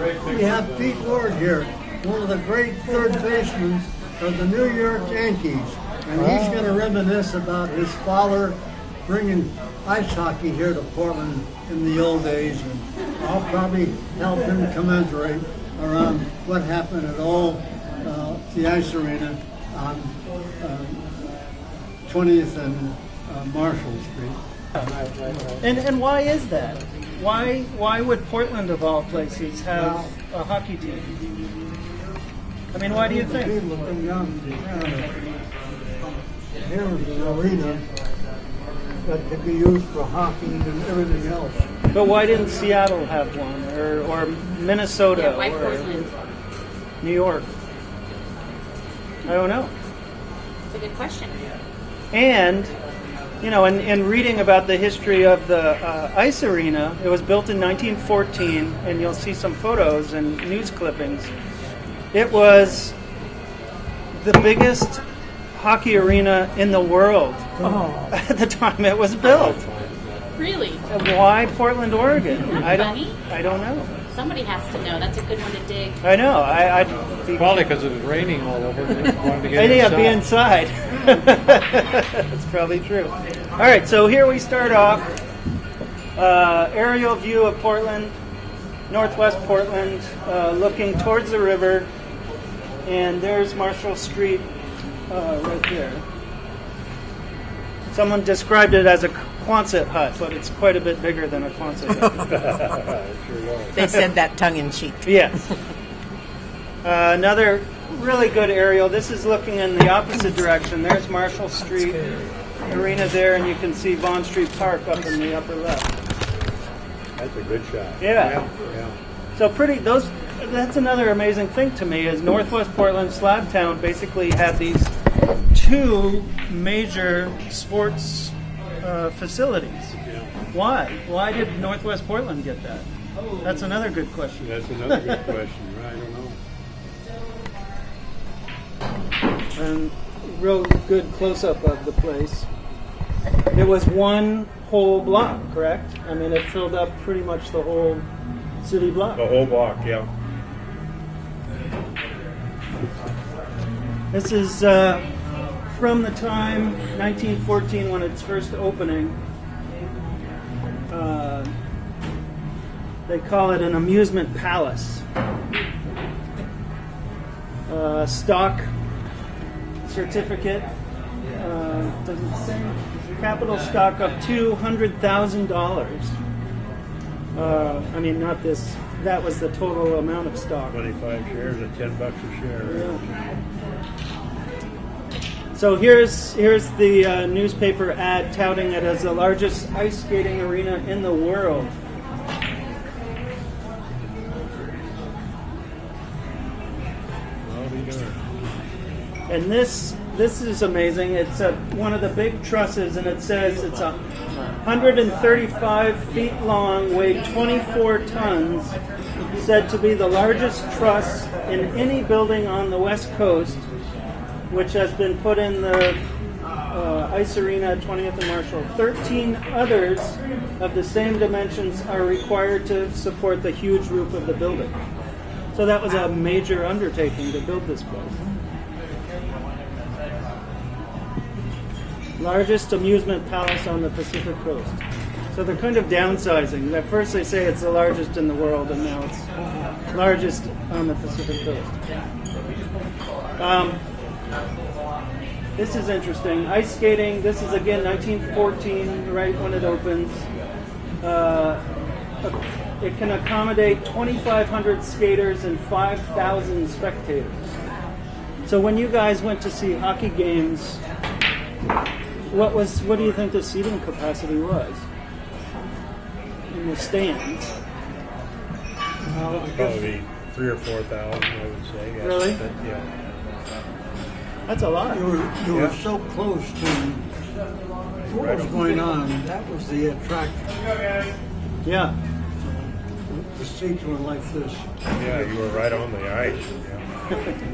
We have Pete Ward here, one of the great third basemen of the New York Yankees. And he's going to reminisce about his father bringing ice hockey here to Portland in the old days. And I'll probably help him commiserate around what happened at the ice arena on 20th and Marshall Street. And why is that? Why would Portland, of all places, have a hockey team? I mean, why do you think? Here's an arena that could be used for hockey and everything else. But why didn't Seattle have one, or Minnesota, why or Portland? New York? I don't know. It's a good question. And, you know, in reading about the history of the ice arena, it was built in 1914, and you'll see some photos and news clippings. It was the biggest hockey arena in the world at the time it was built. Really? Why Portland, Oregon? I don't know. Somebody has to know. That's a good one to dig. I know. Probably because it was raining all over. They wanted to get be inside. That's probably true. All right, so here we start off. Aerial view of Portland, northwest Portland, looking towards the river. And there's Marshall Street right there. Someone described it as a Quonset hut, but it's quite a bit bigger than a Quonset hut. They said that tongue-in-cheek. Yes. Another really good aerial. This is looking in the opposite direction. There's Marshall Street Arena there, and you can see Vaughn Street Park up in the upper left. That's a good shot. Yeah. So that's another amazing thing to me is Northwest Portland, Slabtown basically had these two major sports facilities. Yeah. Why? Why did Northwest Portland get that? That's another good question. That's another good question. I don't know. And real good close-up of the place. It was one whole block, correct? I mean, it filled up pretty much the whole city block. The whole block, yeah. This is from the time 1914 when it's first opening. They call it an amusement palace. Stock certificate. Does it say? Capital stock of $200,000. I mean, not this. That was the total amount of stock. 25 shares at $10 a share. Yeah. So here's the newspaper ad touting it as the largest ice skating arena in the world. And this is amazing. It's one of the big trusses, and it says it's 135 feet long, weighed 24 tons, said to be the largest truss in any building on the West Coast, which has been put in the ice arena at 20th and Marshall. 13 others of the same dimensions are required to support the huge roof of the building. So that was a major undertaking to build this place. Largest amusement palace on the Pacific Coast. So they're kind of downsizing. At first they say it's the largest in the world, and now it's largest on the Pacific Coast. This is interesting. Ice skating, this is again 1914, right when it opens. It can accommodate 2,500 skaters and 5,000 spectators. So when you guys went to see hockey games, what do you think the seating capacity was in the stands? Probably 3,000 or 4,000, I would say. Yes. Really? But, yeah. That's a lot. You were so close to what was going on. That was the attraction. Yeah. The seats were like this. Yeah, you were right on the ice. Yeah.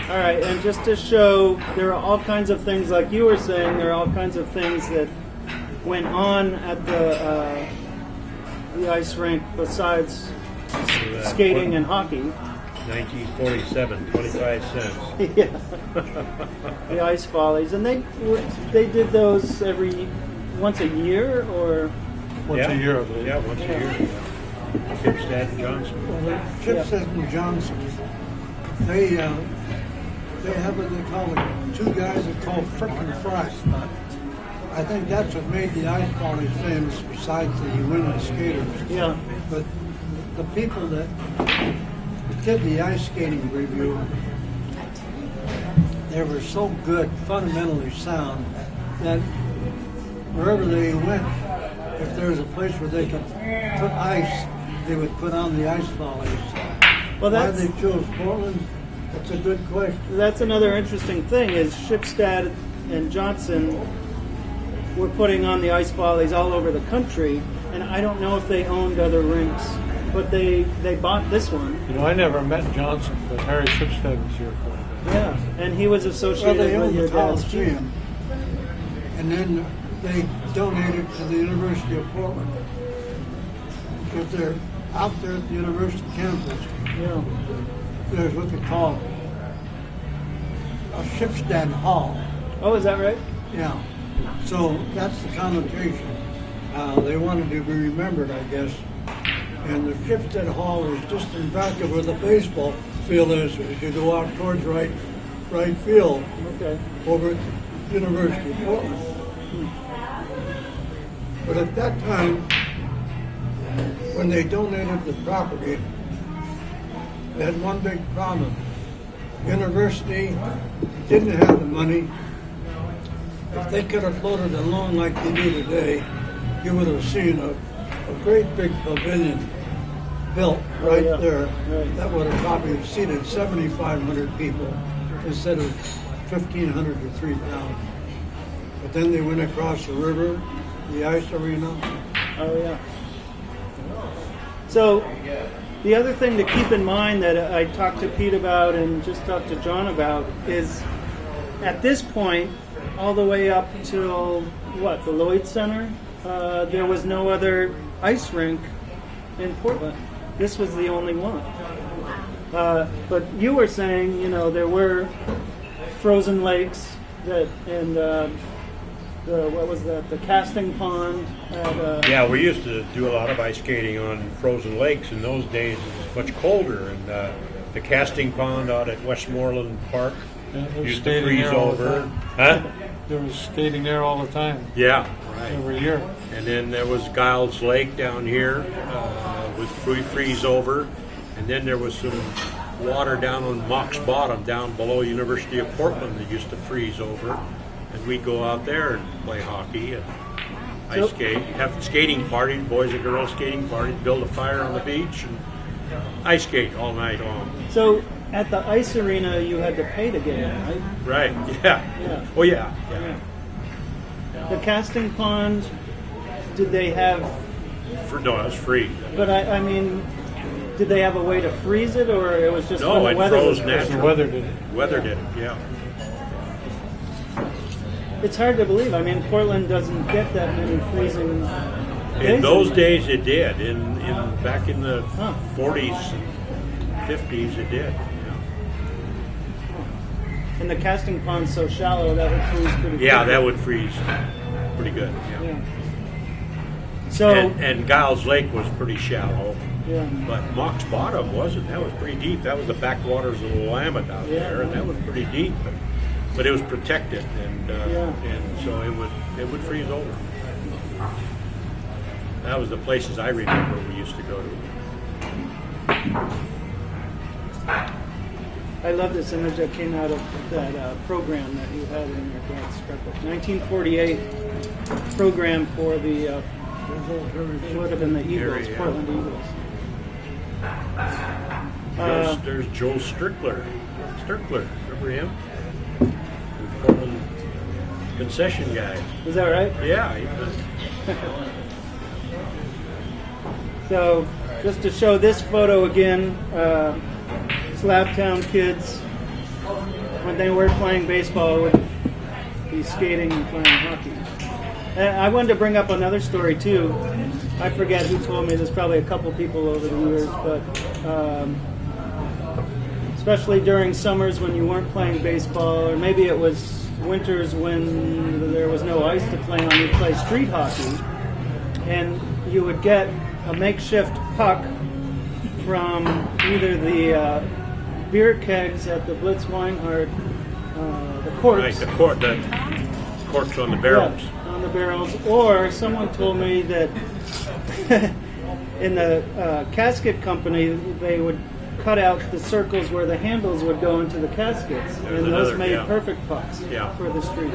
All right, and just to show, there are all kinds of things, like you were saying, there are all kinds of things that went on at the the ice rink besides skating and hockey? 1947, 25 cents. Yeah. The ice follies, and they did those once a year, or Once a year, I believe. Yeah, once a year. Kipstad and Johnson. Chipstead and Johnson, they have what they call it, two guys that call frickin' fries. I think that's what made the ice follies famous besides the winning skaters. yeah. But the people that did the ice skating review, they were so good, fundamentally sound, that wherever they went, if there was a place where they could put ice, they would put on the ice follies. Well, Why that's they chose Portland, that's a good question. that's another interesting thing. Is Shipstad and Johnson were putting on the ice volleys all over the country, and I don't know if they owned other rinks, but they bought this one. You know, I never met Johnson, but Harry Shipstead was here for a bit. Yeah, and he was Well, associated they with owned your the dad's team. Coliseum, and then they donated to the University of Portland. Because they're out there at the university campus, Yeah. there's what they call a Shipstead Hall. Oh, is that right? Yeah. So that's the connotation. They wanted to be remembered, I guess. And the Shipstead Hall is just in back of where the baseball field is as you go out towards right field Okay. over at the University of Portland. But at that time, when they donated the property, they had one big problem. University didn't have the money. If they could have floated a loan like they do today, you would have seen a great big pavilion built right yeah. there. Right. That would have probably seated 7,500 people instead of 1,500 to 3,000. But then they went across the river, the ice arena. Oh, yeah. So, the other thing to keep in mind that I talked to Pete about and just talked to John about is, at this point, all the way up till, the Lloyd Center, there was no other ice rink in Portland. This was the only one. But you were saying, there were frozen lakes and the casting pond. Yeah, we used to do a lot of ice skating on frozen lakes. In those days, it was much colder, and the casting pond out at Westmoreland Park Yeah, there was used to skating freeze there all the over. time. Huh? There was skating there all the time, Yeah, right. every year. And then there was Giles Lake down here with freeze over, and then there was some water down on Mock's Bottom, down below University of Portland, that used to freeze over, and we'd go out there and play hockey and ice skate, have skating parties, boys and girls skating parties, build a fire on the beach, and ice skate all night long. So, at the ice arena, you had to pay to get in, right? Right? Yeah. Yeah. Oh yeah. The casting pond, did they have? No, it was free. But I mean, did they have a way to freeze it, or it was just No, when it the weather was froze good? natural. The weather did it. Weather did it. Yeah. It's hard to believe. I mean, Portland doesn't get that many freezing days. In those days, it did. In back in the Huh. 40s and 50s, it did. And the casting pond's so shallow that would freeze pretty Yeah, quickly. that would freeze pretty good. Yeah. Yeah. So, And Giles Lake was pretty shallow, yeah. but Mock's Bottom wasn't. That was pretty deep. That was the backwaters of the Willamette out Yeah. there, and that was pretty deep. But it was protected, and so it would freeze over. That was the places I remember we used to go to. I love this image that came out of that program that you had in your dad's scrapbook. 1948 program for the, it would have been the Eagles, Yeah. Portland Eagles. There's Joe Strickler. Remember him? The Portland concession guy. Is that right? Yeah, he was. So, just to show this photo again, Slabtown kids, when they were playing baseball, would be skating and playing hockey. And I wanted to bring up another story too. I forget who told me. There's probably a couple people over the years, but especially during summers when you weren't playing baseball, or maybe it was winters when there was no ice to play on, you'd play street hockey, and you would get a makeshift puck from either the beer kegs at the Blitz Weinhardt, the corks. Right, the corks on the barrels. Yeah, on the barrels. Or someone told me that in the casket company, they would cut out the circles where the handles would go into the caskets, and those made perfect pucks for the street.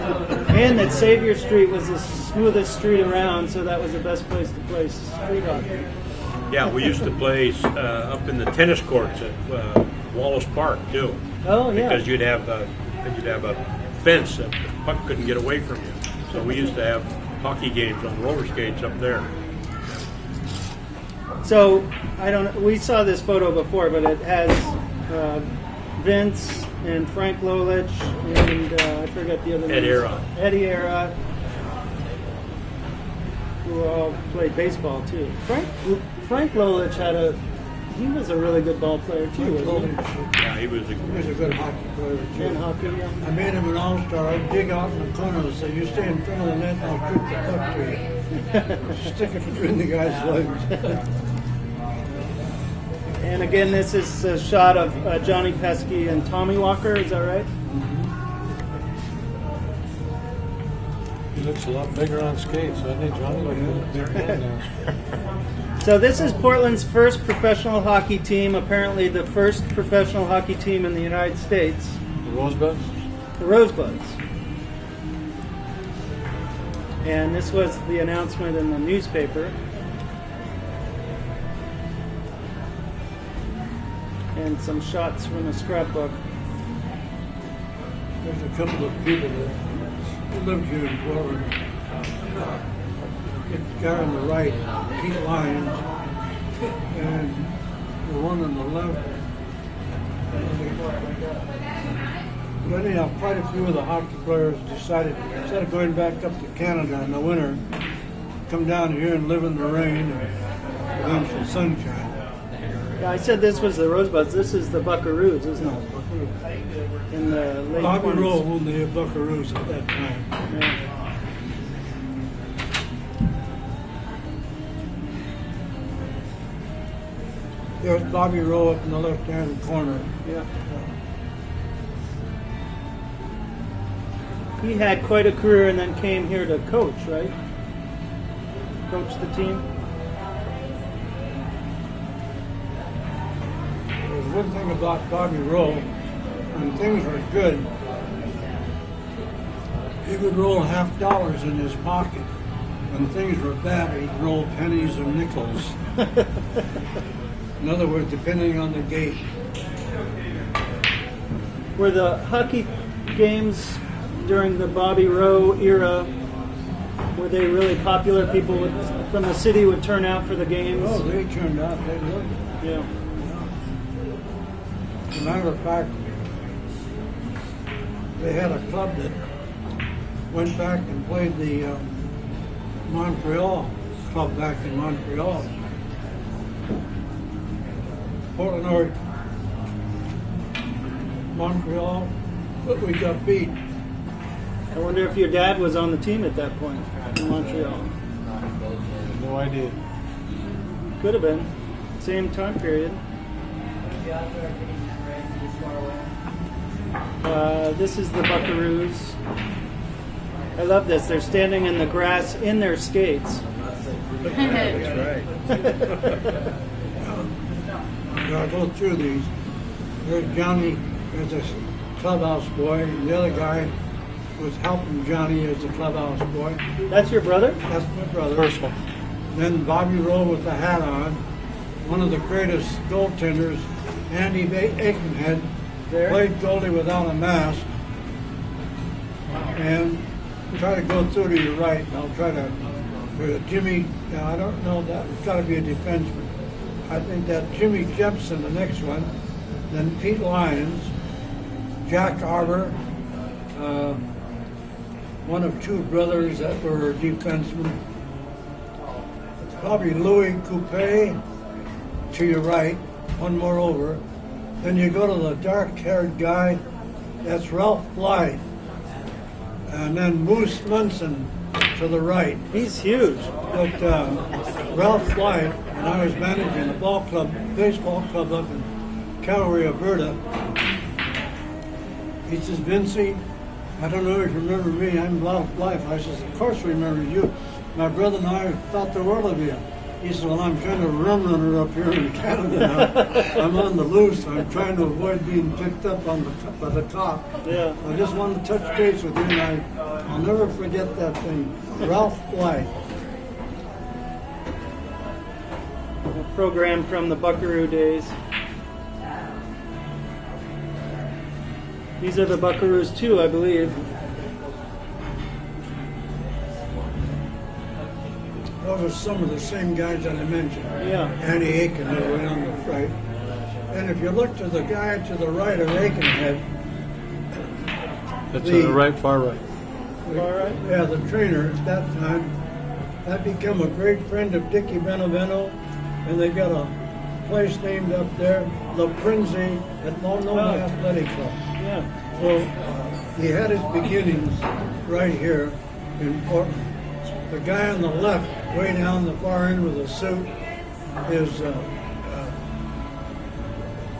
And that Xavier Street was the smoothest street around, so that was the best place to play street hockey. Yeah, we used to play up in the tennis courts at Wallace Park too. Oh yeah. Because you'd have a fence that the puck couldn't get away from you. So we used to have hockey games on roller skates up there. So we saw this photo before, but it has Vince and Frank Lolich and I forget the other names. Eddie Era, who all played baseball too. Frank Lolich he was a really good ball player too, wasn't he? Yeah, he was a good hockey player too. In hockey, yeah. I made him an all-star. I'd dig out in the corner and say, "You stay in front of the net, and I'll shoot the puck to you." Stick it between the guys' legs. And again, this is a shot of Johnny Pesky and Tommy Walker. Is that right? He looks a lot bigger on skates, doesn't he, Johnny? So this is Portland's first professional hockey team, apparently the first professional hockey team in the United States. The Rosebuds? The Rosebuds. And this was the announcement in the newspaper. And some shots from a scrapbook. There's a couple of people that lived here in Portland. The guy on the right, Pete Lyons, and the one on the left. But anyhow, quite a few of the hockey players decided, instead of going back up to Canada in the winter, come down here and live in the rain and eventual sunshine. Yeah, I said this was the Rosebuds. This is the Buckaroos, isn't it? In the late Bobby 20s. Rowe won the Buckaroos at that time. Yeah. There's Bobby Rowe up in the left-hand corner. Yeah. He had quite a career and then came here to coach, right? Coach the team. There's one thing about Bobby Rowe, when things were good, he would roll $50 in his pocket. When things were bad, he'd roll pennies or nickels. In other words, depending on the gate. Were the hockey games during the Bobby Rowe era, were they really popular? People from the city would turn out for the games? Oh, they turned out. They loved it. Yeah. As a matter of fact, they had a club that went back and played the Montreal club back in Montreal. Portland, Oregon. Montreal, but we got beat. I wonder if your dad was on the team at that point in Montreal. No idea. Could have been. Same time period. This is the Buckaroos. I love this. They're standing in the grass in their skates. That's right. I'll go through these. There's Johnny as a clubhouse boy, and the other guy was helping Johnny as a clubhouse boy. That's your brother? That's my brother. First one. Then Bobby Rowe with the hat on. One of the greatest goaltenders, Andy Aikenhead, There? played goalie without a mask. And try to go through to your right, and I'll try to. There's Jimmy, I don't know, that's got to be a defenseman. I think that Jimmy Jepson, the next one. Then Pete Lyons, Jack Arbor, one of two brothers that were defensemen. probably Louis Coupé to your right, one more over. Then you go to the dark-haired guy, that's Ralph Blythe. And then Moose Munson to the right. He's huge. But Ralph Blythe, when I was managing a baseball club up in Calgary, Alberta, he says, Vincey, I don't know if you remember me, I'm Ralph Blythe. I says, of course we remember you. My brother and I thought the world of you. He said, well, I'm kind of a rum runner up here in Canada now. I'm on the loose. I'm trying to avoid being picked up by the cop. Yeah. I just wanted to touch base with you, and I'll never forget that thing. Ralph Blythe. A program from the Buckaroo days. These are the Buckaroos too, I believe. Those are some of the same guys that I mentioned. Yeah. Andy Aiken, way on the right. And if you look to the guy to the right of Aikenhead, That's to the right, far right. Far right? Yeah, the trainer at that time, that became a great friend of Dickie Benevento, and they got a place named up there, La Prinzi, at Monona Athletic Club. Yeah. So he had his beginnings right here in Portland. The guy on the left, way down the far end with a suit, is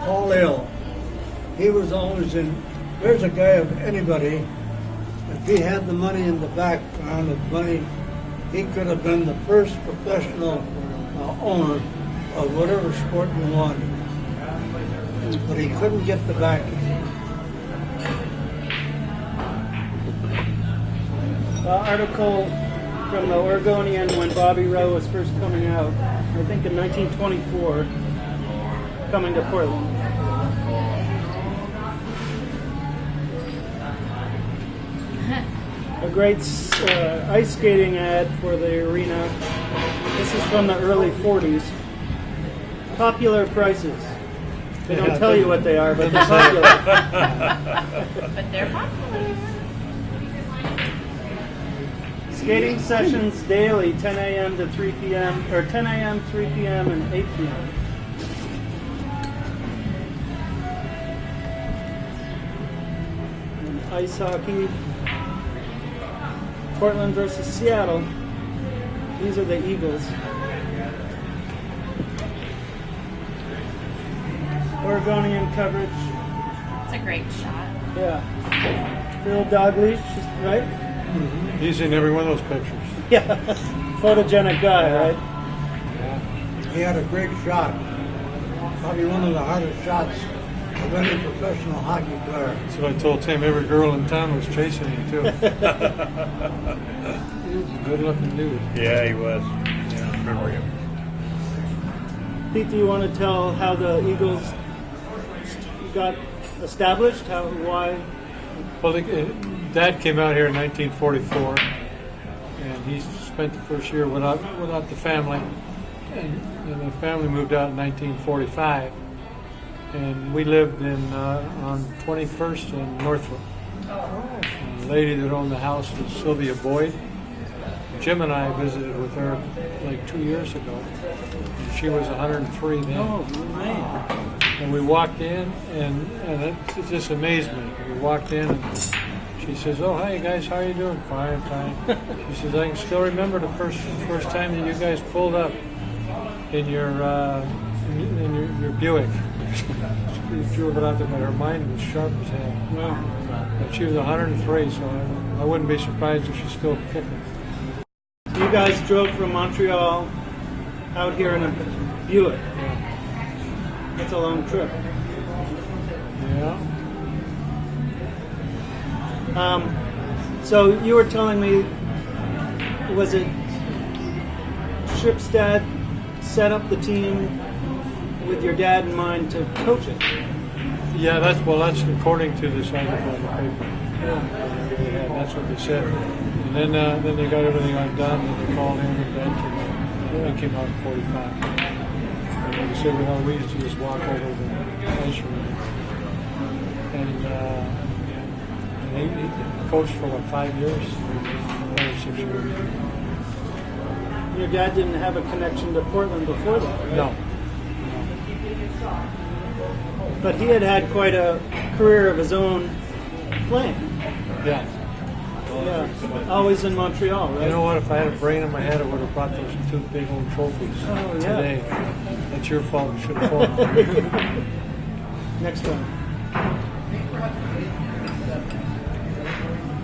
Paul Ill. He was always in. There's a guy of anybody. If he had the money in the background of money, he could have been the first professional owner of whatever sport you wanted. But he couldn't get the backing. Article from the Oregonian when Bobby Rowe was first coming out, I think in 1924, coming to Portland. A great ice skating ad for the arena. This is from the early 40s. Popular prices. They don't tell you what they are, but they're popular. But they're popular. Skating sessions daily, 10 a.m. to 3 p.m., or 10 a.m., 3 p.m., and 8 p.m. And ice hockey, Portland versus Seattle. These are the Eagles. Oregonian coverage. It's a great shot. Yeah. Phil Dalglish, right? He's in every one of those pictures. Yeah. Photogenic guy, right? He had a great shot. Probably one of the hardest shots of any professional hockey player. That's what I told Tim. Every girl in town was chasing him, too. He was a good-looking dude. Yeah, he was. Yeah, I remember him. Pete, do you want to tell how the Eagles got established? Why? Well, Dad came out here in 1944, and he spent the first year without the family. And the family moved out in 1945, and we lived on 21st and Northwood. And the lady that owned the house was Sylvia Boyd. Jim and I visited with her like 2 years ago. And she was 103 then. Oh, man. And we walked in, and it just amazed me. We walked in, and she says, "Oh, hi guys, how are you doing?" "Fine, fine." She says, "I can still remember the first time that you guys pulled up in your Buick." She drove it out there, but her mind was sharp as hell. Wow. But she was 103, so I wouldn't be surprised if she's still kicking. You guys drove from Montreal out here in a Buick. That's a long trip. Yeah. So you were telling me, was it Ship's dad set up the team with your dad in mind to coach it? Yeah, that's according to this article in the paper. Yeah, that's what they said. And then they got everything undone, and they called in the bench, and they came out in 45. And like I said, we used to just walk over the ice rink. And he coached for 5 years, 5 or 6 years. Your dad didn't have a connection to Portland before that, right? No. But he had quite a career of his own playing. Yeah. Yeah, always in Montreal, right? You know what? If I had a brain in my head, I would have brought those 2 big old trophies today. That's your fault. You should have phoned. Next one.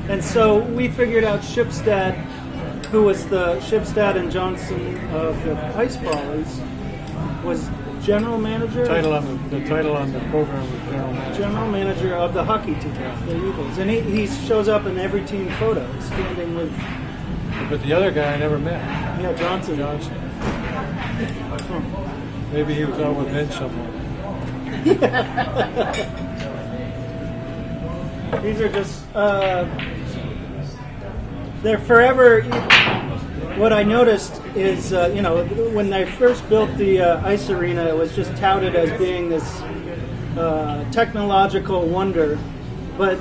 And so we figured out Shipstad, who was the Shipstad and Johnson of the Ice Volleys, was general manager. The title on the program was general manager. General manager of the hockey team, the Eagles, and he shows up in every team photo, standing with. But the other guy I never met. Yeah, Johnson. Maybe he was out with Vince somewhere. These are just they're forever. What I noticed is, when they first built the ice arena, it was just touted as being this technological wonder. But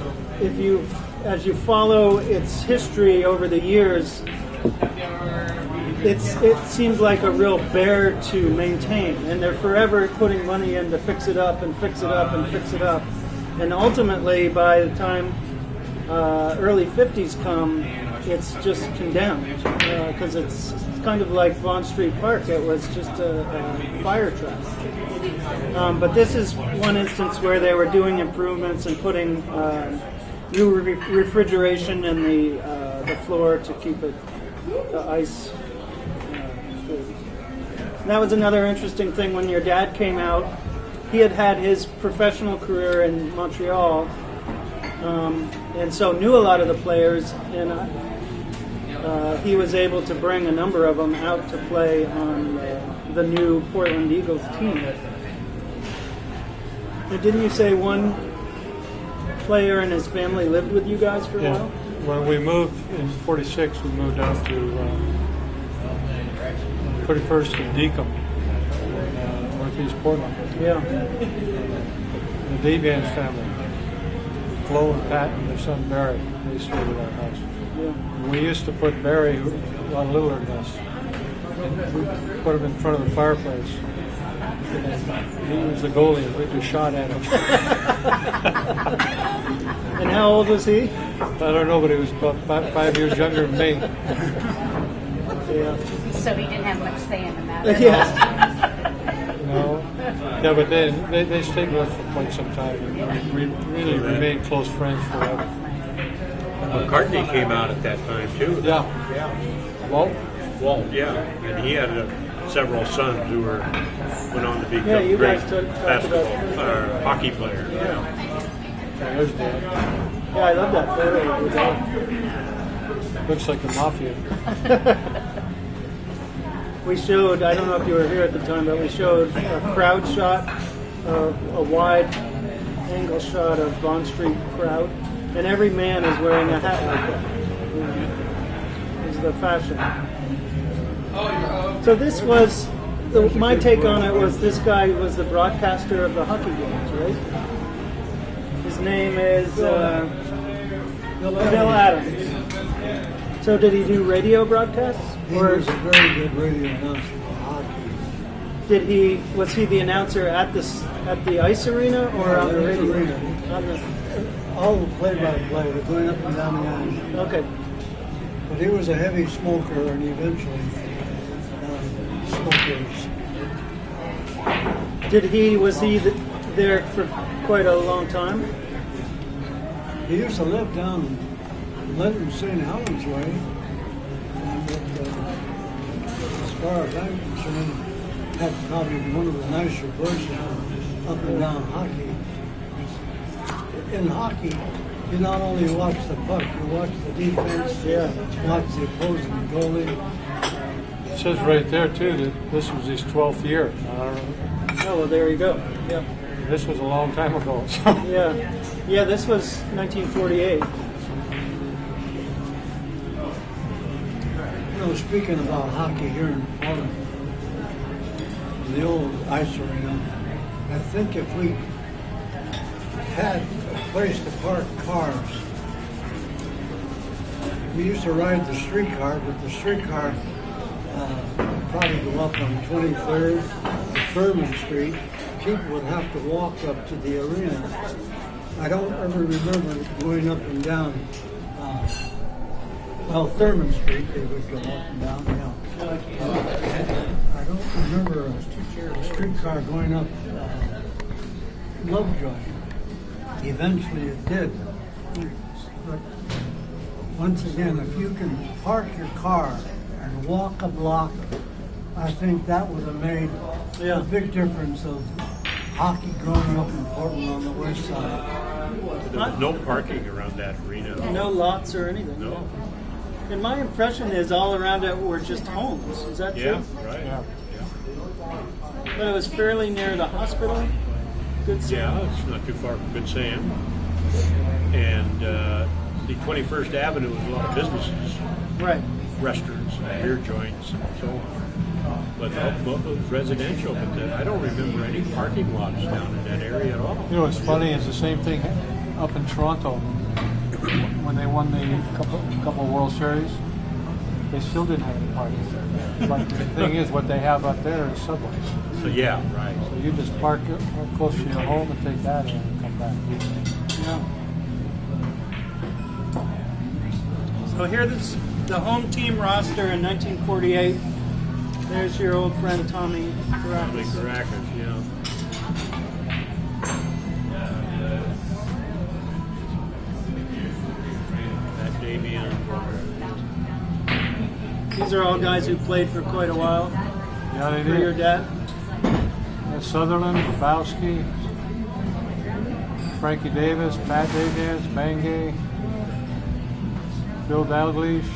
as you follow its history over the years, it seems like a real bear to maintain. And they're forever putting money in to fix it up and fix it up and fix it up. And ultimately, by the time early 50s come, it's just condemned because it's kind of like Vaughan Street Park. It was just a fire trap. But this is one instance where they were doing improvements and putting new refrigeration in the floor to keep the ice cool. That was another interesting thing. When your dad came out, he had his professional career in Montreal, and so knew a lot of the players, and he was able to bring a number of them out to play on the new Portland Eagles team. And didn't you say one player and his family lived with you guys for a while? When we moved in '46, we moved out to 31st and Deacom, northeast Portland. Yeah. The Debian's family, Flo and Pat and their son Barry, they stayed at our house. Yeah. We used to put Barry, who was a lot littler than us, we put him in front of the fireplace. He was the goalie, and we just shot at him. And how old was he? I don't know, but he was about 5 years younger than me. Yeah. So he didn't have much say in the matter. Yeah. No. Yeah, but they stayed with us for quite some time. We really remained close friends forever. McCartney came out at that time too. Yeah. Walt, yeah, and he had several sons who went on to become you great guys talked basketball or hockey players. Yeah. there's Dad. Yeah, I love that photo of your dad. Looks like the mafia. We showed, I don't know if you were here at the time, but we showed a crowd shot, a wide angle shot of Vaughan Street crowd, and every man is wearing a hat like that. It's the fashion. So this was, my take on it was this guy was the broadcaster of the hockey games, right? His name is Bill Adams. So did he do radio broadcasts? He was a very good radio announcer for hockey. Was he the announcer at the ice arena or on the radio? Arena. All the play-by-play, the going up and down the ice. Okay. But he was a heavy smoker, and eventually smokers. Was he there for quite a long time? He used to live down in Linton, St. Helens way. And as far as I'm concerned, had probably one of the nicer voices up and down hockey. In hockey, you not only watch the puck, you watch the defense, watch the opposing goalie. It says right there too that this was his 12th year. Oh, well, there you go. Yeah. This was a long time ago. So. Yeah, this was 1948. Speaking about hockey here in Portland, the old ice arena, I think if we had a place to park cars, we used to ride the streetcar, but the streetcar probably go up on 23rd, Furman Street. People would have to walk up to the arena. I don't ever remember going up and down. Thurman Street, they would go up and down. I don't remember a streetcar going up Lovejoy. Eventually it did. But once again, if you can park your car and walk a block, I think that would have made a big difference of hockey growing up in Portland on the west side. There was no parking around that arena. No lots or anything. No. And my impression is all around it were just homes. Is that true? Yeah, right. Yeah. But it was fairly near the hospital. Good Sam. Yeah, it's not too far from Good Sam. And the 21st Avenue was a lot of businesses, Right. restaurants, beer joints, and so on. But it was residential, but I don't remember any parking lots down in that area at all. You know what's funny is the same thing up in Toronto when they won the couple World Series. They still didn't have any parking. But the thing is, what they have up there is subways. So yeah, right. So you just park close to your home and take that in and come back. Yeah. So here's the home team roster in 1948. There's your old friend Tommy Probably Caracas. Caracas, yeah. That Damien. These are all guys who played for quite a while. Yeah, they For your did. dad. Sutherland, Grabowski, Frankie Davis, Pat Davis, Bangay, Bill Dalglish,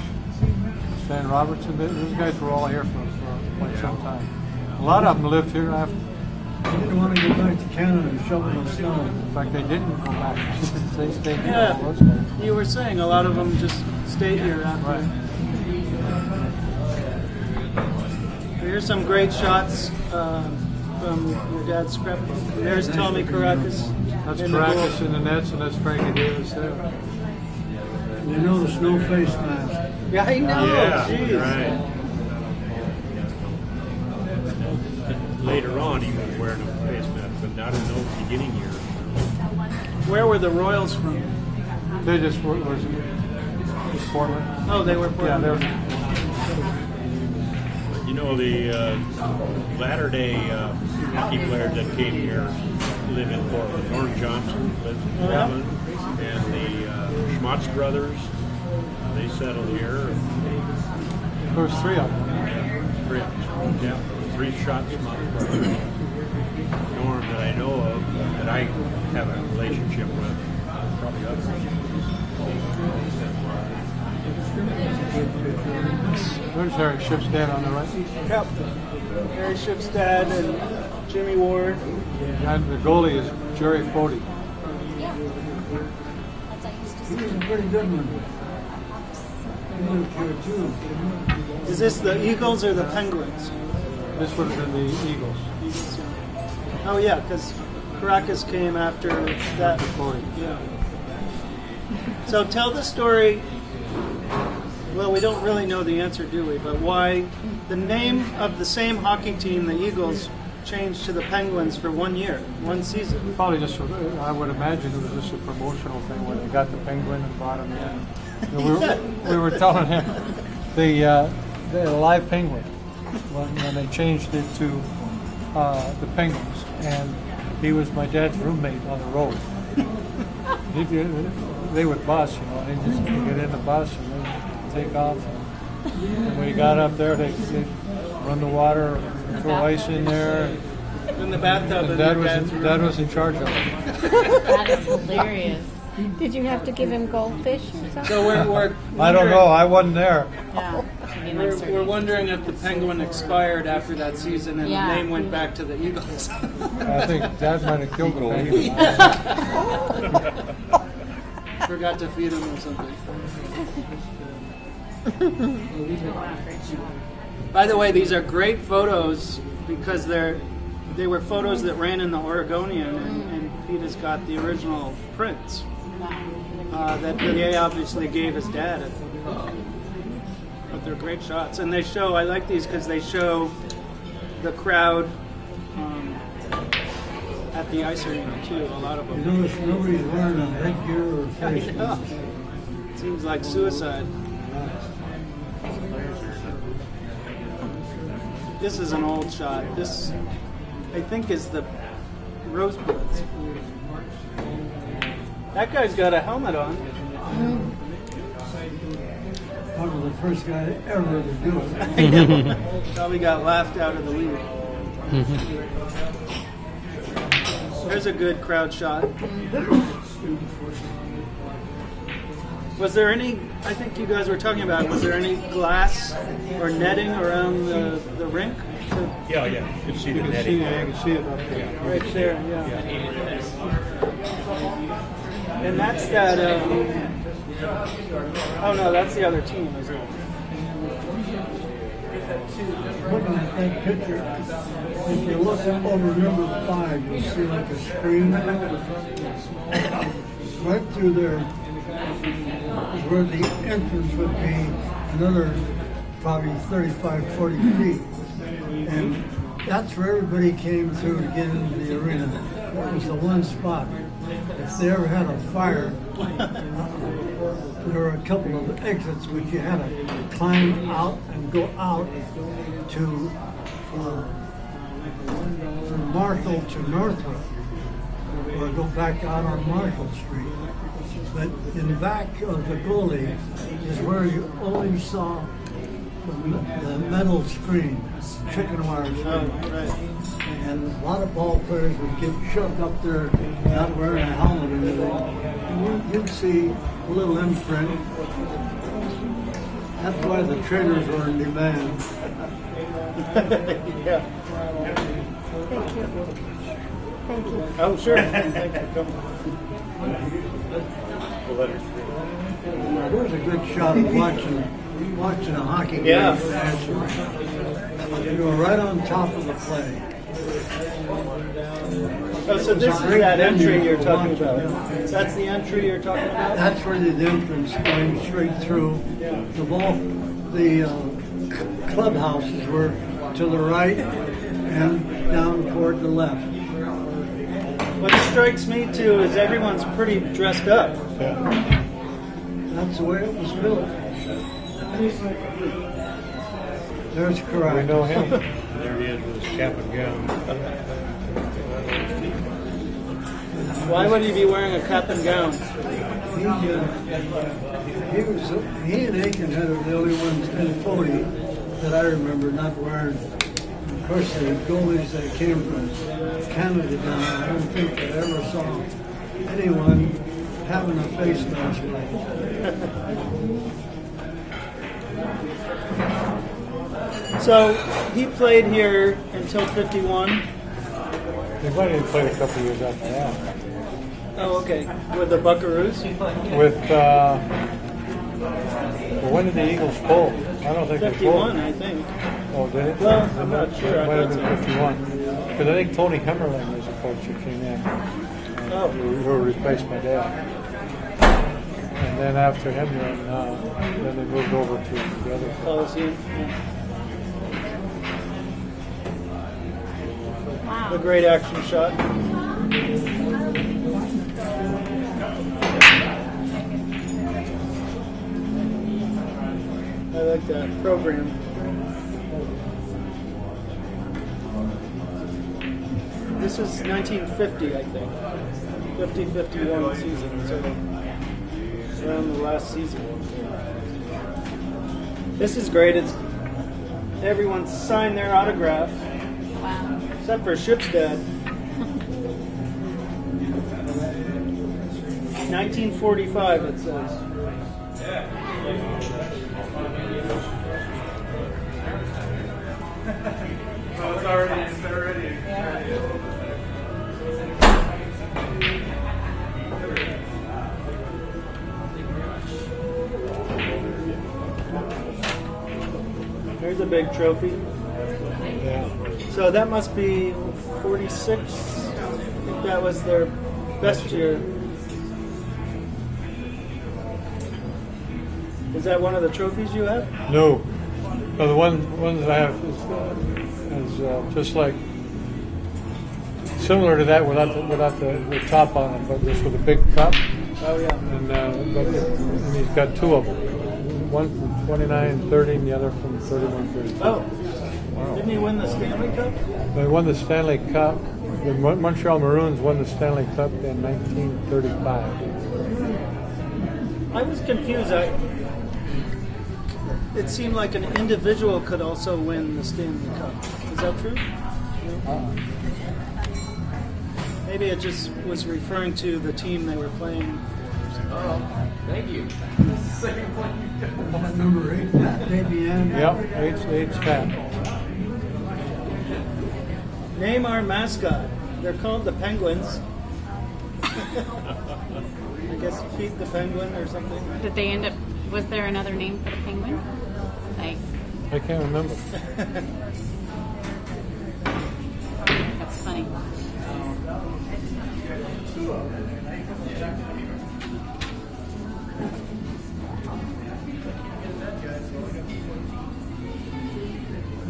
Stan Robertson. Those guys were all here for quite some time. A lot of them lived here after. They didn't want to go back to Canada and shovel the snow. In fact, they didn't go back. They stayed here. Yeah. All those guys. You were saying a lot of them just stayed here after. Right. Here's some great shots from your dad's scrapbook. There's Tommy Caracas. That's in the Caracas goal. in the nets, and that's Frankie Davis there. You know the snow face mask. Yeah, I know. Yeah, Jeez. right. Later on, he was wearing a face mask, but not in those beginning years. Where were the Royals from? They just was Portland. Oh, they were Yeah, Portland. they were. You know, the latter-day hockey players that came here live in Portland. Norm Johnson lives in Portland, and the Schmatz brothers, they settled here. There was three of them. Three shots Schmatz brothers. Norm that I know of, that I have a relationship with, probably others. There's Harry Shipstead on the right. Yep. Harry Shipstead and Jimmy Ward. And the goalie is Jerry Fody. He was a pretty good one. He lived here too. Is this the Eagles or the Penguins? This would have been the Eagles. Eagles, yeah. Oh yeah, because Caracas came after that. Fody. Yeah. So tell the story. Well, we don't really know the answer, do we? But why the name of the same hockey team, the Eagles, changed to the Penguins for 1 year, one season? Probably just, I would imagine it was just a promotional thing when they got the Penguin and brought him in. We were telling him the live Penguin when they changed it to the Penguins, and he was my dad's roommate on the road. They would bus, they just get in the bus and they take off. And when he got up there, they'd run the water, throw ice in there. In the bathtub. And Dad was in charge of it. That is hilarious. Did you have to give him goldfish or something? So we're I don't know. I wasn't there. Yeah. We're wondering if the Penguin expired after that season and Yeah. the name went back to the Eagles. I think Dad might have killed the Penguin. Forgot to feed him or something. By the way, these are great photos because they were photos that ran in the Oregonian, and Pete has got the original prints that he obviously gave his dad. but they're great shots. And they show, I like these because they show the crowd at the ice arena too, a lot of You them. notice nobody's wearing a headgear or face mask. Seems like suicide. This is an old shot. This, I think, is the Rosebuds. That guy's got a helmet on. Probably the first guy ever to do it. Probably got laughed out of the league. There's a good crowd shot. Was there any, I think you guys were talking about, was there any glass or netting around the rink? Yeah. You can see the You netting. can see it up there. Right there, yeah. And that's that, oh no, that's the other team, isn't it? Looking at that picture, if you look over number 5, you'll see like a screen. Right through there is where the entrance would be, another probably 35, 40 feet. And that's where everybody came through to get into the arena. That was the one spot. If they ever had a fire, there were a couple of exits which you had to climb out and go out to from Marshal to Northwood, or go back out on Marshall Street. But in the back of the goalie is where you only saw the metal screen, chicken wire screen. Oh, right. And a lot of ball players would get shoved up there, not wearing a helmet or anything. And you'd see a little imprint. That's why the trainers were in demand. Yeah. Thank you. Thank you. Oh, sure. Thanks for coming. Now, there's a good shot of watching a hockey game. Yeah. You go right on top of the play. Oh, so this is that entry you're talking about. That's the entry you're talking about? That's where the entrance going straight through. The ball, the clubhouses were to the right and down toward the left. What strikes me too is everyone's pretty dressed up. That's the way it was built. There's We correct. know him. There he is with his cap and gown. Why would he be wearing a cap and gown? He and Aikenhead are the only ones in 40 that I remember not wearing. Of course, the goalies that came from Canada down there, I don't think I ever saw anyone having a face mask like that. So he played here until 51. He might have played a couple years after that. Oh, okay. With the Buckaroos? With, well, when did the Eagles pull? I don't think they pulled. 51, I think. Oh, did it? Well, I'm not sure. It might have I been thought 51. Because I think Tony Hemmerling was the coach who came in. Oh. Who replaced my dad. And then after Hemmerling, then they moved over to the other club. Coliseum. Yeah. Wow. A great action shot. I like that program. This is 1950, I think. 50-51 season, so around the last season. This is great. It's everyone signed their autograph, Wow. except for Shipstead. 1945, it says. Oh, it's already. There's a big trophy. Yeah. So that must be 46. I think that was their best year. Is that one of the trophies you have? No, So the one that I have is just like similar to that without the top on it, but just with a big cup. Oh yeah. And he's got two of them. One from 29.30 and the other from 31.30. Oh, didn't he win the Stanley Cup? They won the Stanley Cup. The Montreal Maroons won the Stanley Cup in 1935. I was confused. It seemed like an individual could also win the Stanley Cup. Is that true? Maybe it just was referring to the team they were playing. Oh, thank you. Number 8, Fabian. Yep, eight's Pat. Name our mascot. They're called the Penguins. I guess Pete the Penguin or something. Did they end up? Was there another name for the penguin? Like I can't remember. that's funny.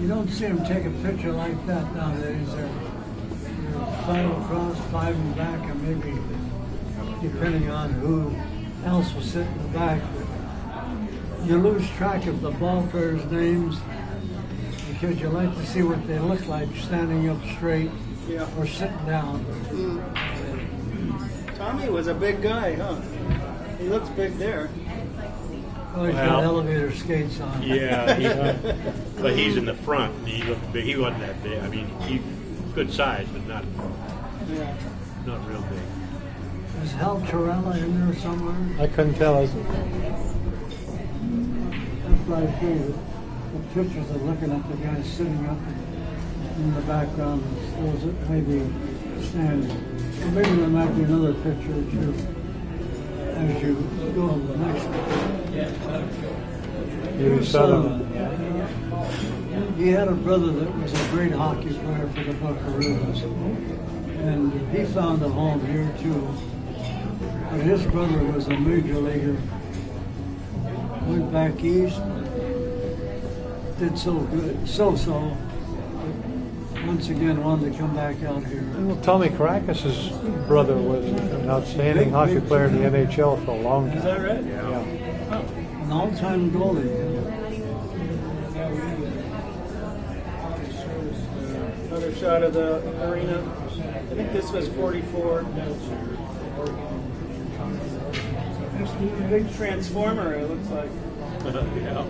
You don't see them take a picture like that nowadays. They're 5 across, 5 in the back, and maybe depending on who else was sitting in the back. You lose track of the ball players' names because you like to see what they look like standing up straight or sitting down. Tommy was a big guy, huh? He looks big there. Oh, he's got elevator skates on. Yeah, but he's in the front. And he looked big. He wasn't that big. I mean, he good size, but not real big. Is Hal Torella in there somewhere? I couldn't tell. That's what I figured. The pictures are looking at the guy sitting up in the background. Those that maybe standing. Or maybe there might be another picture or two as you go on the next one. He had a brother that was a great hockey player for the Buckaroos, and he found a home here too. But his brother was a major leaguer, went back east, did so good, so. Once again, wanted to come back out here. Well, Tommy Karakis' brother was an outstanding hockey player in the NHL for a long time. Is that right? Yeah. An all-time goalie. Another shot of the arena. I think this was 44. Big transformer, it looks like. Yeah.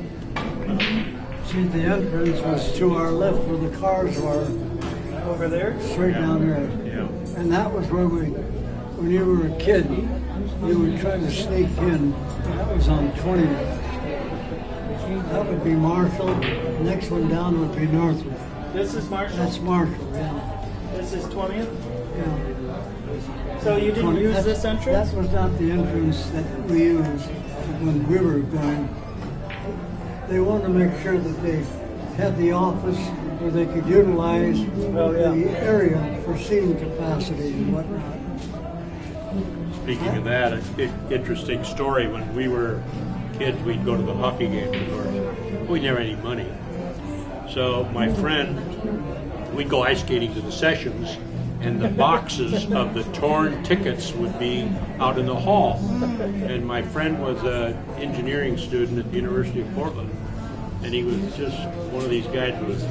See, the entrance was to our left where the cars were. Over there? Straight down there. Yeah. And that was where when you were a kid, you would try to sneak in. That was on 20th. That would be Marshall. Next one down would be Northwood. This is Marshall? That's Marshall, yeah. This is 20th? Yeah. So you didn't use this entrance? That was not the entrance that we used when we were going. They wanted to make sure that they had the office where they could utilize the area for seating capacity and whatnot. Speaking of that, an interesting story. When we were kids, we'd go to the hockey games, of course. We never had any money. So my friend, we'd go ice skating to the sessions, and the boxes of the torn tickets would be out in the hall. And my friend was an engineering student at the University of Portland, and he was just one of these guys who was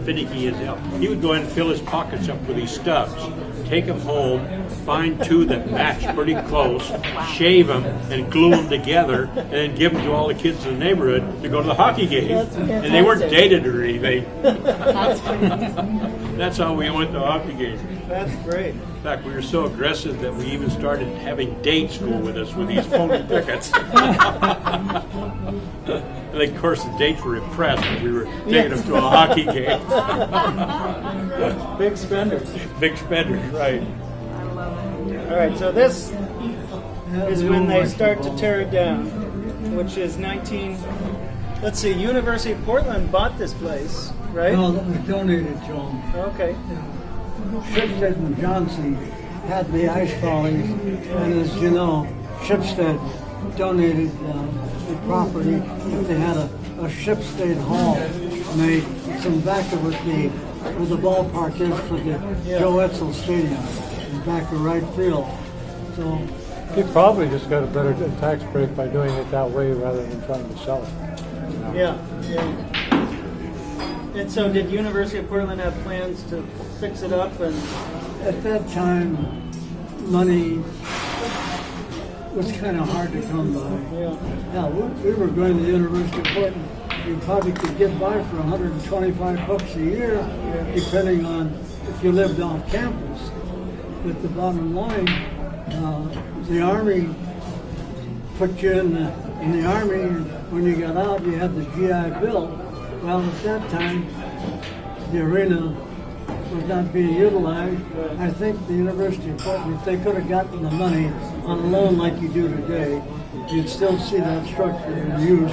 finicky as hell. He would go in and fill his pockets up with these stubs, take them home, find two that matched pretty close, shave them, and glue them together, and then give them to all the kids in the neighborhood to go to the hockey game. And they weren't dated or anything. That's how we went to hockey games. That's great. In fact, we were so aggressive that we even started having dates go with us with these phony tickets. And of course, the dates were impressed that we were taking them to a hockey game. Big spenders. Big spenders, right. All right, so this is when they start to tear it down, which is let's see, University of Portland bought this place, right? No, that was donated to them. Okay. Shipstead and Johnson had the ice follies, and as you know, Shipstead donated the property. They had a Shipstead Hall made. It's in back of where the ballpark is for the Joe Etzel Stadium, in back of right field. So He probably just got a better tax break by doing it that way rather than trying to sell it. Yeah. And so, did University of Portland have plans to fix it up? And at that time, money was kind of hard to come by. Yeah, we were going to the University of Portland. You probably could get by for $125 a year, depending on if you lived off campus. But the bottom line, the Army put you in the Army, and when you got out, you had the GI Bill. Well, at that time, the arena was not being utilized. I think the University of Portland, if they could have gotten the money on a loan like you do today, you'd still see that structure in use,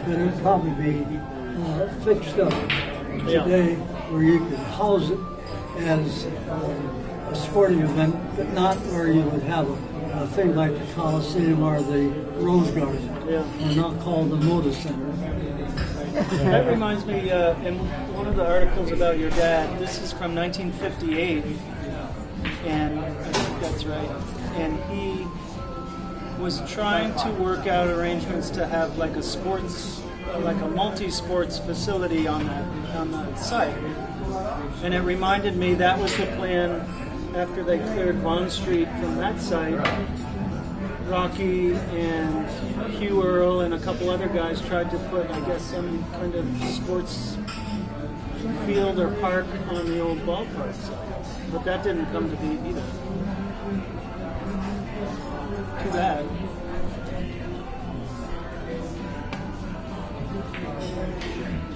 but it'd probably be fixed up today where you could house it as a sporting event, but not where you would have a thing like the Coliseum or the Rose Garden, or not called the Moda Center. that reminds me, in one of the articles about your dad, this is from 1958, and I think that's right, and he was trying to work out arrangements to have like a multi-sports facility on that site. And it reminded me that was the plan after they cleared Vaughn Street from that site. Rocky and Hugh Earl and a couple other guys tried to put, I guess, some kind of sports field or park on the old ballpark site. But that didn't come to be either. Too bad.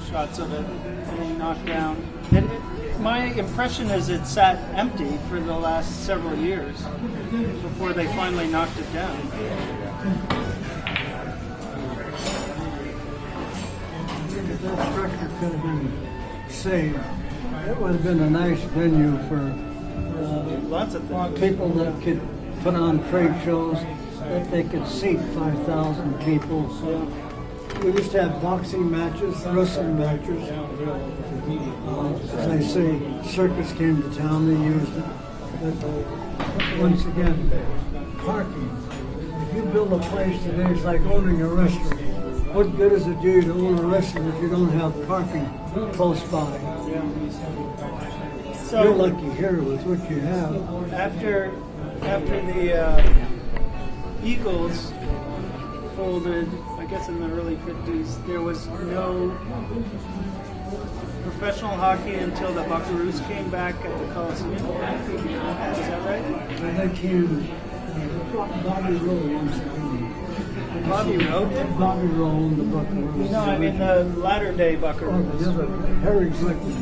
Shots of it being knocked down. My impression is it sat empty for the last several years before they finally knocked it down. If that structure could have been saved, it would have been a nice venue for Lots of things. people that could put on trade shows, that they could seat 5,000 people. We used to have boxing matches, wrestling matches. As I say, circus came to town, they used it. But once again, parking. If you build a place today, it's like owning a restaurant. What good does it do you to own a restaurant if you don't have parking close by? So you're lucky here with what you have. After the Eagles folded, I guess in the early 50s, there was no professional hockey until the Buckaroos came back at the Coliseum. Is that right? They came, Bobby Rowe once again. Bobby Rowe did? Bobby Rowe owned the Buckaroos. No, I mean the latter-day Oh, the Buckaroos. other, Harry Glickman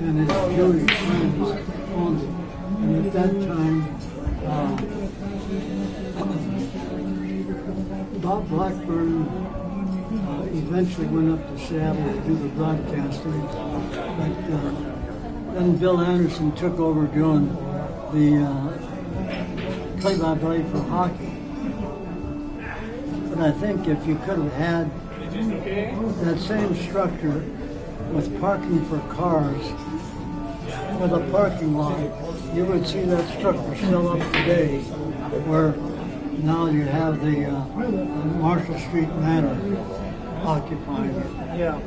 and his Jewish friends owned it. And at that time, Bob Blackburn eventually went up to Seattle to do the broadcasting. But then Bill Anderson took over doing the play-by-play for hockey. But I think if you could have had that same structure with parking for cars, with a parking lot, you would see that structure still up today, where now you have the Marshal Street Manor occupying it. Yeah.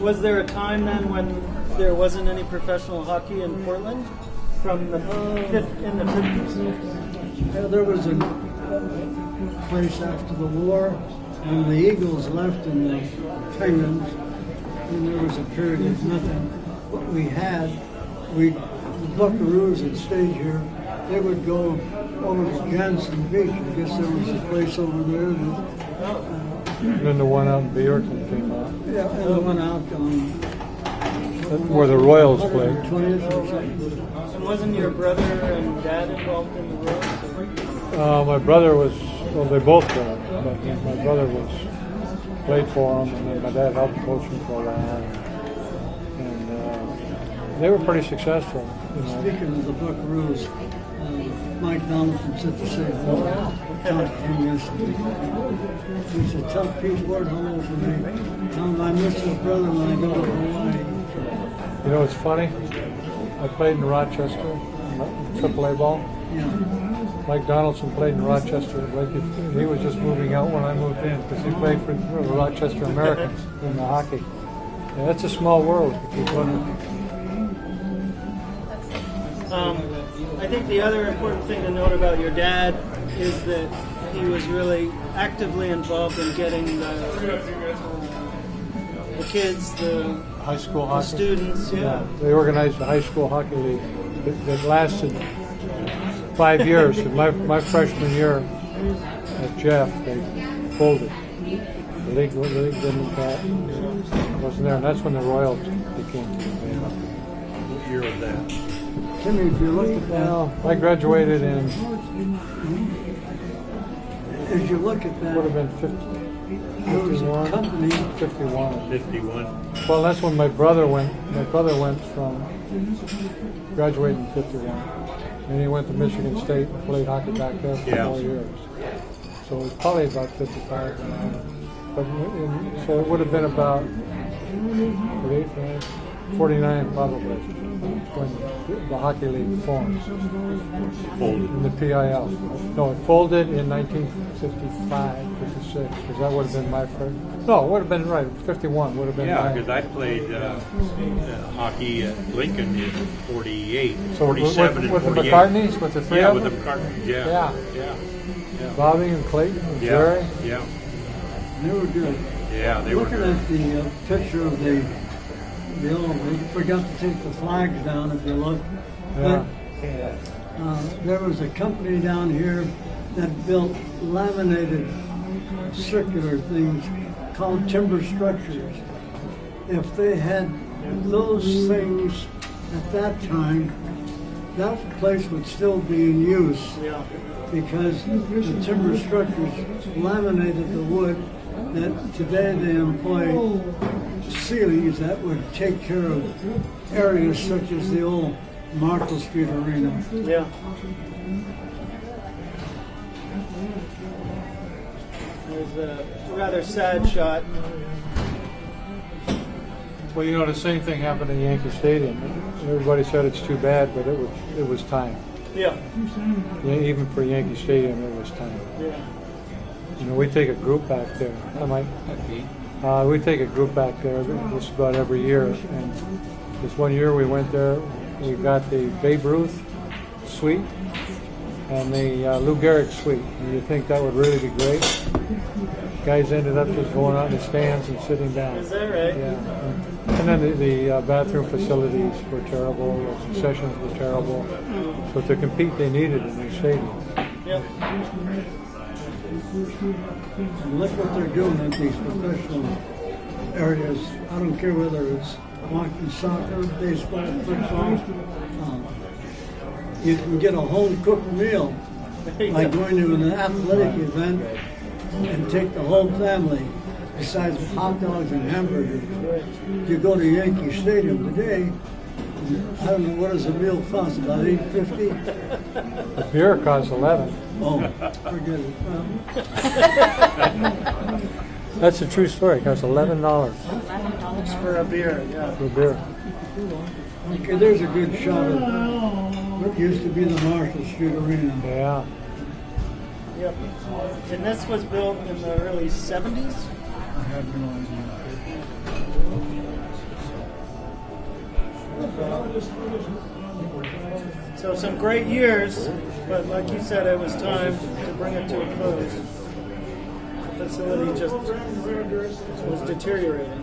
Was there a time then when there wasn't any professional hockey in Portland? From the in the 50s? Yeah, there was a place after the war when the Eagles left and the Penguins, and there was a period of nothing. What we had, the Buckaroos that stayed here, they would go over to Jansen Beach. I guess there was a place over there that, Then the one out in Beaverton came out, yeah, and the one out on where the Royals played. 120th or something. And wasn't your brother and dad involved in the Royals? My brother was, well, they both were, but my brother played for them, and then my dad helped coach them for a while. And they were pretty successful. You know. Speaking of the Buckaroos, Mike Donaldson said the same thing. Talked to him yesterday. He said, tell Pete Ward hello for me. Tell him I miss his brother when I go to Hawaii. You know what's funny? I played in Rochester, AAA ball. Yeah. Mike Donaldson played in Rochester. Right before, he was just moving out when I moved in because he played for the Rochester Americans in the hockey. Yeah, that's a small world. If you look. I think the other important thing to note about your dad is that he was really actively involved in getting the kids, the High school the hockey. students, yeah. They organized the high school hockey league that lasted 5 years. My freshman year at Jeff, they folded. The league wasn't there, and that's when the Royals became. What year was that? Timmy, if you look at that, Well, I graduated in, as you look at that, would have been 50, there was a 51. company 51. 51. Well, that's when my brother went. My brother went from graduating in 51, and he went to Michigan State and played hockey back there for 4 years. So it was probably about 55. So it would have been about 49 probably when the hockey league formed. Folded. In the PIL. No, it folded in 1955, 56, because that would have been my first. No, it would have been right. 51 would have been Yeah, my. because I played hockey at Lincoln in 48, So 47 and with the 48. McCartneys, with the three Yeah, of with the them? McCartneys, yeah. Yeah. Bobby and Clayton and Yeah, Jerry. yeah. they were good. Yeah, they were Looking good. at the picture of the old, they forgot to take the flags down if you look. Yeah. There was a company down here that built laminated circular things called timber structures. If they had those things at that time, that place would still be in use Yeah. because the timber structures laminated the wood that today they employ ceilings that would take care of areas such as the old Marshal Street Arena. Yeah. It was a rather sad shot. Well, you know, the same thing happened at Yankee Stadium. Everybody said it's too bad, but it was time. Yeah. Yeah, even for Yankee Stadium, it was time. Yeah. You know, we take a group back there. We take a group back there just about every year. And this one year we went there, we got the Babe Ruth suite and the Lou Gehrig suite. And you think that would really be great? Guys ended up just going out in the stands and sitting down. Is that right? Yeah. And then the bathroom facilities were terrible, the concessions were terrible. So to compete, they needed a new stadium. Yep. And look what they're doing at these professional areas. I don't care whether it's watching soccer, baseball, football. You can get a home cooked meal by going to an athletic event and take the whole family. Besides hot dogs and hamburgers, you go to Yankee Stadium today. I don't know, what does a meal cost? About $8.50. The beer costs $11. Oh, forget it. Well, That's a true story. It costs $11 For a beer, yeah. for beer. okay, there's a good shot of what used to be the Marshall Street Arena. Yeah. Yep. And this was built in the early 70s? I have no idea. So some great years, but like you said, it was time to bring it to a close. The facility just was deteriorating.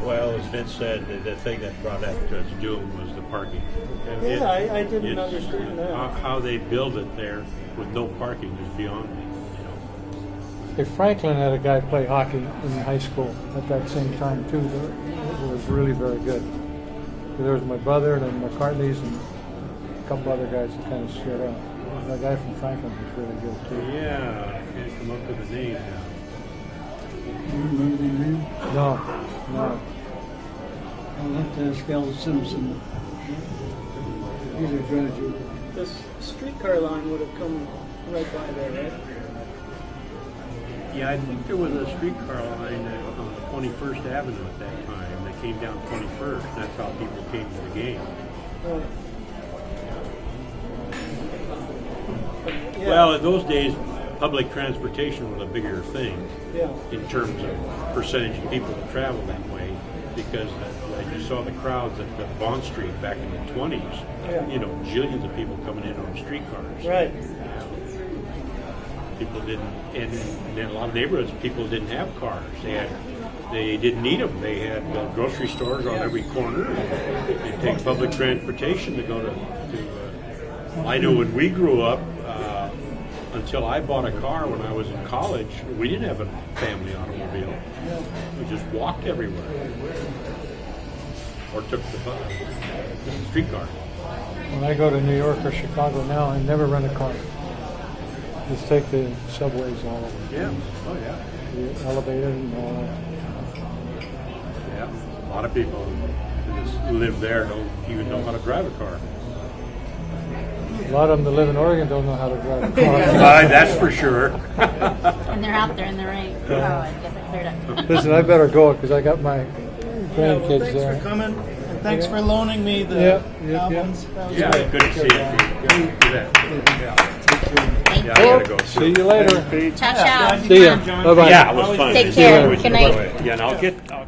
Well, as Vince said, the thing that brought that to its doom was the parking. And Yeah, I didn't it's- understand that. How they build it there with no parking is beyond me. You know. Hey, Franklin had a guy play hockey in high school at that same time too. It was really very good. There was my brother and then McCartney's and a couple other guys that kind of stood out. That guy from Franklin was really good too. Yeah, I can't come up with a name now. You remember the name? No. I'll have to ask Al Simpson. He's a graduate. This streetcar line would have come right by there, right? Yeah, I think there was a streetcar line on 21st Avenue at that time that came down 21st. That's how people came to the game. Oh. Yeah. Well, in those days, public transportation was a bigger thing Yeah. in terms of percentage of people that travel that way, because you saw the crowds at the Bond Street back in the 20s. Yeah. You know, jillions of people coming in on streetcars. Right. People didn't, and in a lot of neighborhoods, people didn't have cars. They didn't need them. They had grocery stores on every corner. They'd take public transportation to go to I know when we grew up, until I bought a car when I was in college, we didn't have a family automobile. We just walked everywhere, or took the streetcar. When I go to New York or Chicago now, I never rent a car. Just take the subways all over. Yeah. Oh yeah. The elevator and all that. Yeah. A lot of people who just live there don't even know how to drive a car. A lot of them that live in Oregon don't know how to drive a car. That's for sure. And they're out there in the rain. Oh, I guess it cleared up. Listen, I better go because I got my Well, grandkids thanks there. for coming, and thanks for loaning me the Yeah. albums. That was Yeah, great. good to see you. Yeah. Thank Yeah, I you. gotta go. See you later. Ciao, ciao. Glad you See ya. came, John. Bye-bye. Yeah, it was fun. Take to care. see you. Good night. Yeah, and I'll